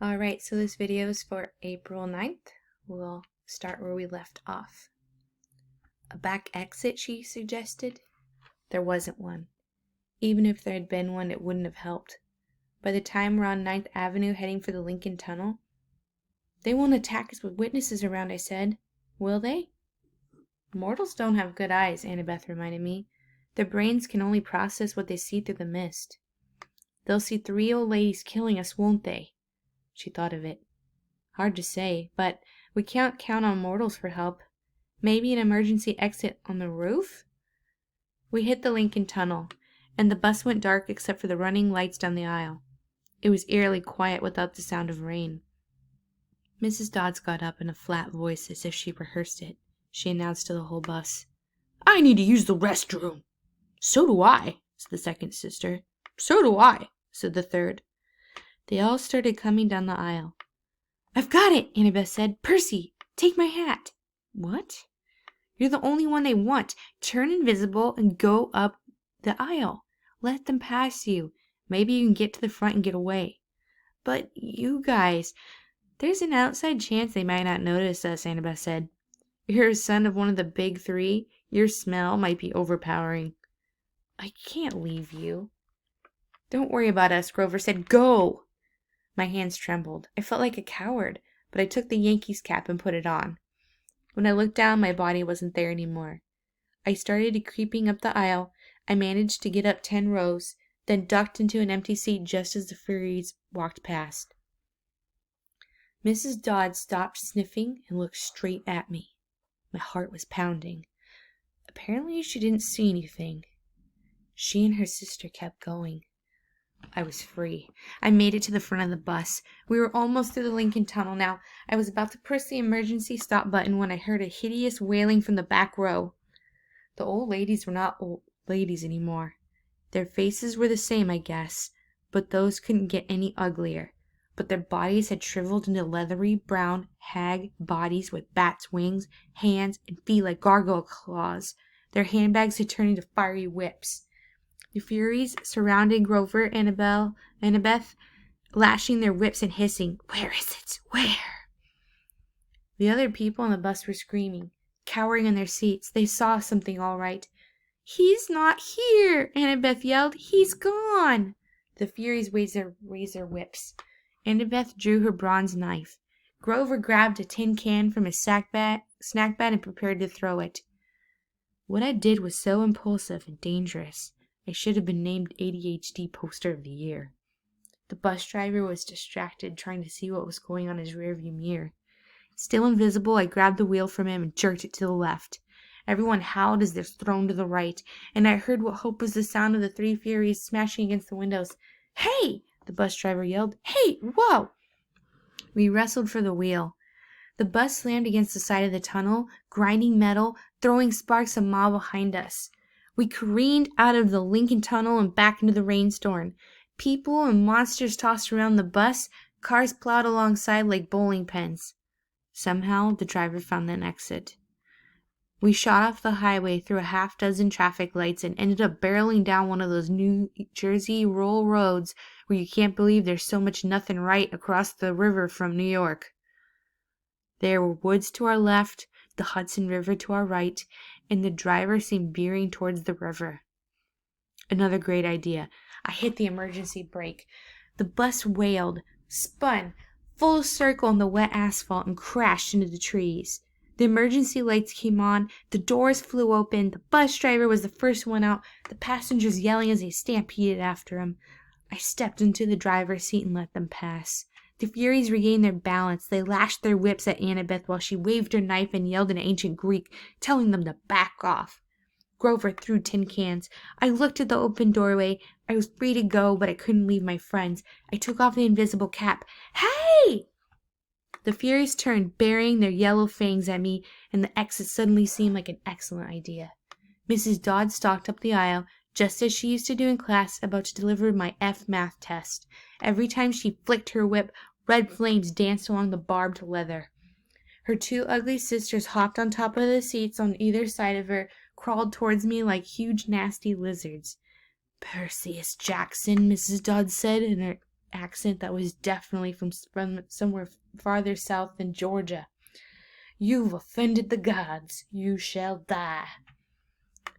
Alright, so this video is for April 9th. We'll start where we left off. A back exit, she suggested. There wasn't one. Even if there had been one, it wouldn't have helped. By the time we're on 9th Avenue heading for the Lincoln Tunnel, "They won't attack us with witnesses around," I said. "Will they?" "Mortals don't have good eyes," Annabeth reminded me. "Their brains can only process what they see through the mist." "They'll see 3 old ladies killing us, won't they?" She thought of it. "Hard to say, but we can't count on mortals for help. Maybe an emergency exit on the roof?" We hit the Lincoln Tunnel, and the bus went dark except for the running lights down the aisle. It was eerily quiet without the sound of rain. Mrs. Dodds got up in a flat voice as if she rehearsed it. She announced to the whole bus, "I need to use the restroom." "So do I," said the second sister. "So do I," said the third. They all started coming down the aisle. "I've got it," Annabeth said. "Percy, take my hat." "What?" "You're the only one they want. Turn invisible and go up the aisle. Let them pass you. Maybe you can get to the front and get away." "But you guys—" "There's an outside chance they might not notice us," Annabeth said. "You're a son of one of the big 3. Your smell might be overpowering." "I can't leave you." "Don't worry about us," Grover said. "Go!" My hands trembled. I felt like a coward, but I took the Yankees cap and put it on. When I looked down, my body wasn't there anymore. I started creeping up the aisle. I managed to get up 10 rows, then ducked into an empty seat just as the Furies walked past. Mrs. Dodd stopped sniffing and looked straight at me. My heart was pounding. Apparently she didn't see anything. She and her sister kept going. I was free. I made it to the front of the bus. We were almost through the Lincoln Tunnel now. I was about to press the emergency stop button when I heard a hideous wailing from the back row. The old ladies were not old ladies anymore. Their faces were the same, I guess, but those couldn't get any uglier. But their bodies had shriveled into leathery, brown, hag bodies with bats' wings, hands, and feet like gargoyle claws. Their handbags had turned into fiery whips. The Furies surrounded Grover and Annabeth, lashing their whips and hissing, "Where is it? Where?" The other people on the bus were screaming, cowering in their seats. They saw something all right. "He's not here!" Annabeth yelled. "He's gone!" The Furies raised their whips. Annabeth drew her bronze knife. Grover grabbed a tin can from his snack bag and prepared to throw it. What I did was so impulsive and dangerous. I should have been named ADHD Poster of the Year. The bus driver was distracted, trying to see what was going on in his rearview mirror. Still invisible, I grabbed the wheel from him and jerked it to the left. Everyone howled as they're thrown to the right, and I heard what hoped was the sound of the 3 Furies smashing against the windows. "Hey!" the bus driver yelled. "Hey! Whoa!" We wrestled for the wheel. The bus slammed against the side of the tunnel, grinding metal, throwing sparks a mile behind us. We careened out of the Lincoln Tunnel and back into the rainstorm. People and monsters tossed around the bus. Cars plowed alongside like bowling pins. Somehow, the driver found an exit. We shot off the highway through a half-dozen traffic lights and ended up barreling down one of those New Jersey rural roads where you can't believe there's so much nothing right across the river from New York. There were woods to our left, the Hudson River to our right, and the driver seemed veering towards the river. Another great idea. I hit the emergency brake. The bus wailed, spun, full circle on the wet asphalt, and crashed into the trees. The emergency lights came on, the doors flew open, the bus driver was the first one out, the passengers yelling as they stampeded after him. I stepped into the driver's seat and let them pass. The Furies regained their balance. They lashed their whips at Annabeth while she waved her knife and yelled in ancient Greek, telling them to back off. Grover threw tin cans. I looked at the open doorway. I was free to go, but I couldn't leave my friends. I took off the invisible cap. "Hey!" The Furies turned, burying their yellow fangs at me, and the exit suddenly seemed like an excellent idea. Mrs. Dodd stalked up the aisle, just as she used to do in class, about to deliver my F math test. Every time she flicked her whip, red flames danced along the barbed leather. Her 2 ugly sisters hopped on top of the seats on either side of her, crawled towards me like huge nasty lizards. "Percy Jackson," Mrs. Dodd said, and accent that was definitely from somewhere farther south than Georgia. "You've offended the gods. You shall die."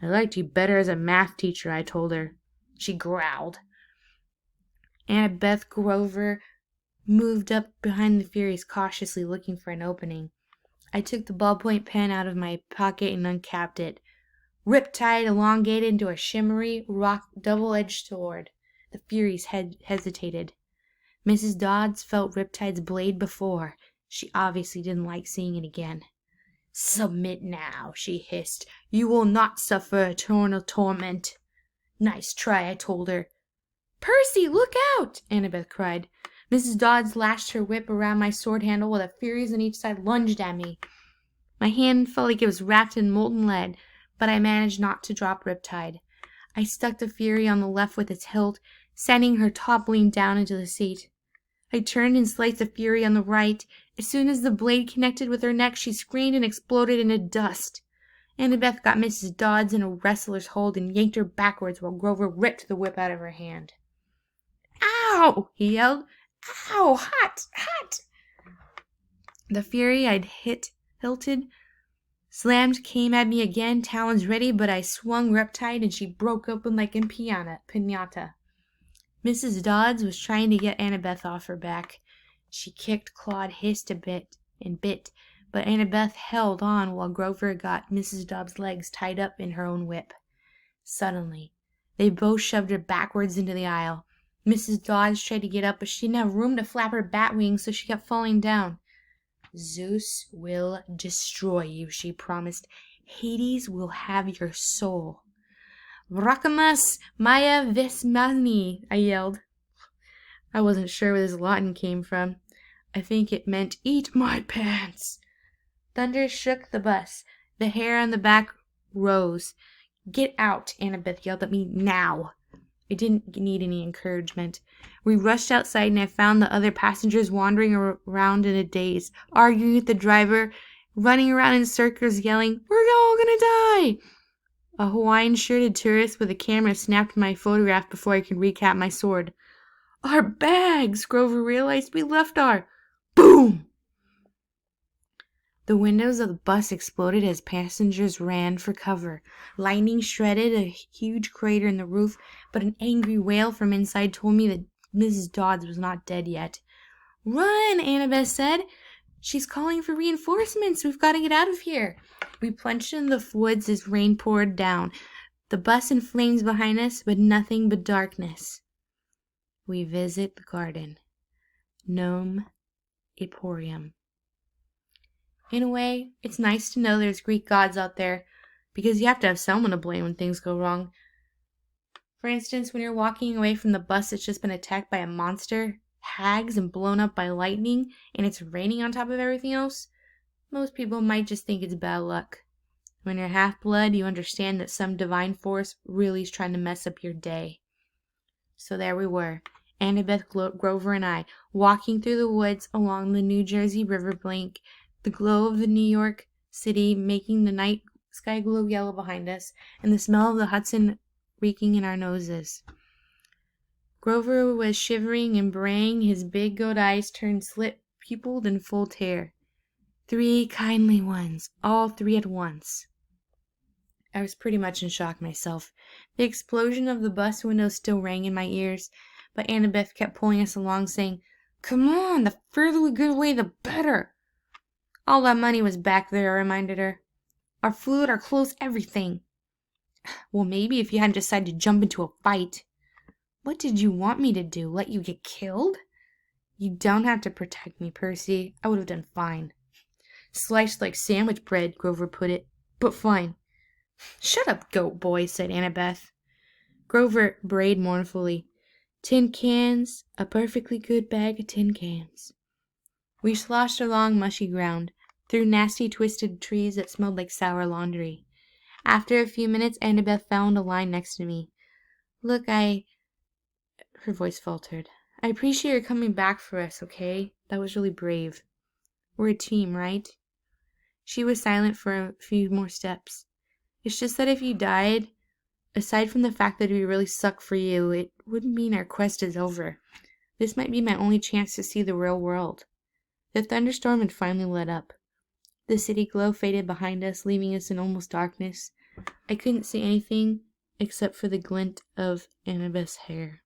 "I liked you better as a math teacher," I told her. She growled. Annabeth Grover moved up behind the Furies, cautiously looking for an opening. I took the ballpoint pen out of my pocket and uncapped it. Riptide elongated into a shimmery, rock double-edged sword. The Furies hesitated. Mrs. Dodds felt Riptide's blade before. She obviously didn't like seeing it again. "Submit now," she hissed. "You will not suffer eternal torment." "Nice try," I told her. "Percy, look out!" Annabeth cried. Mrs. Dodds lashed her whip around my sword handle while the Furies on each side lunged at me. My hand felt like it was wrapped in molten lead, but I managed not to drop Riptide. I stuck the Fury on the left with its hilt, sending her toppling down into the seat. I turned and sliced the Fury on the right. As soon as the blade connected with her neck, she screamed and exploded into dust. Annabeth got Mrs. Dodds in a wrestler's hold and yanked her backwards while Grover ripped the whip out of her hand. "Ow!" he yelled. "Ow! Hot! Hot!" The Fury I'd hilted slammed came at me again, talons ready, but I swung Riptide and she broke open like a piñata. Mrs. Dodds was trying to get Annabeth off her back. She kicked, clawed, hissed a bit, but Annabeth held on while Grover got Mrs. Dodds' legs tied up in her own whip. Suddenly, they both shoved her backwards into the aisle. Mrs. Dodds tried to get up, but she didn't have room to flap her bat wings, so she kept falling down. "Zeus will destroy you," she promised. "Hades will have your soul." "Rakamas Maya Vismani," I yelled. I wasn't sure where this Latin came from. I think it meant, "Eat my pants." Thunder shook the bus. The hair on the back rose. "Get out," Annabeth yelled at me. "Now." I didn't need any encouragement. We rushed outside and I found the other passengers wandering around in a daze, arguing with the driver, running around in circles yelling, "We're all gonna die!" A Hawaiian-shirted tourist with a camera snapped my photograph before I could recap my sword. "Our bags!" Grover realized. "We left our—" Boom! The windows of the bus exploded as passengers ran for cover. Lightning shredded a huge crater in the roof, but an angry wail from inside told me that Mrs. Dodds was not dead yet. "Run!" Annabeth said. "She's calling for reinforcements. We've got to get out of here." We plunged into the woods as rain poured down. The bus in flames behind us, but nothing but darkness. We visit the garden. Nome Emporium. In a way, it's nice to know there's Greek gods out there, because you have to have someone to blame when things go wrong. For instance, when you're walking away from the bus that's just been attacked by a monster, hags, and blown up by lightning, and it's raining on top of everything else, most people might just think it's bad luck. When you're half-blood, you understand that some divine force really is trying to mess up your day. So there we were, Annabeth Grover and I, walking through the woods along the New Jersey riverbank, the glow of the New York City making the night sky glow yellow behind us, and the smell of the Hudson reeking in our noses. Grover was shivering and braying, his big goat eyes turned slit-pupiled and full tear. 3 kindly ones, all 3 at once. I was pretty much in shock myself. The explosion of the bus window still rang in my ears, but Annabeth kept pulling us along, saying, "Come on, the further we get away, the better." "All that money was back there," I reminded her. "Our food, our clothes, everything." "Well, maybe if you hadn't decided to jump into a fight." "What did you want me to do? Let you get killed?" "You don't have to protect me, Percy. I would have done fine." "Sliced like sandwich bread," Grover put it. "But fine." "Shut up, goat boy," said Annabeth. Grover brayed mournfully. "Tin cans, a perfectly good bag of tin cans." We sloshed along mushy ground, through nasty twisted trees that smelled like sour laundry. After a few minutes, Annabeth found a line next to me. "Look, her voice faltered. "I appreciate your coming back for us, okay? That was really brave. We're a team, right?" She was silent for a few more steps. "It's just that if you died, aside from the fact that we really suck for you, it wouldn't mean our quest is over. This might be my only chance to see the real world. The thunderstorm had finally let up. The city glow faded behind us, leaving us in almost darkness. I couldn't see anything except for the glint of Annabeth's hair.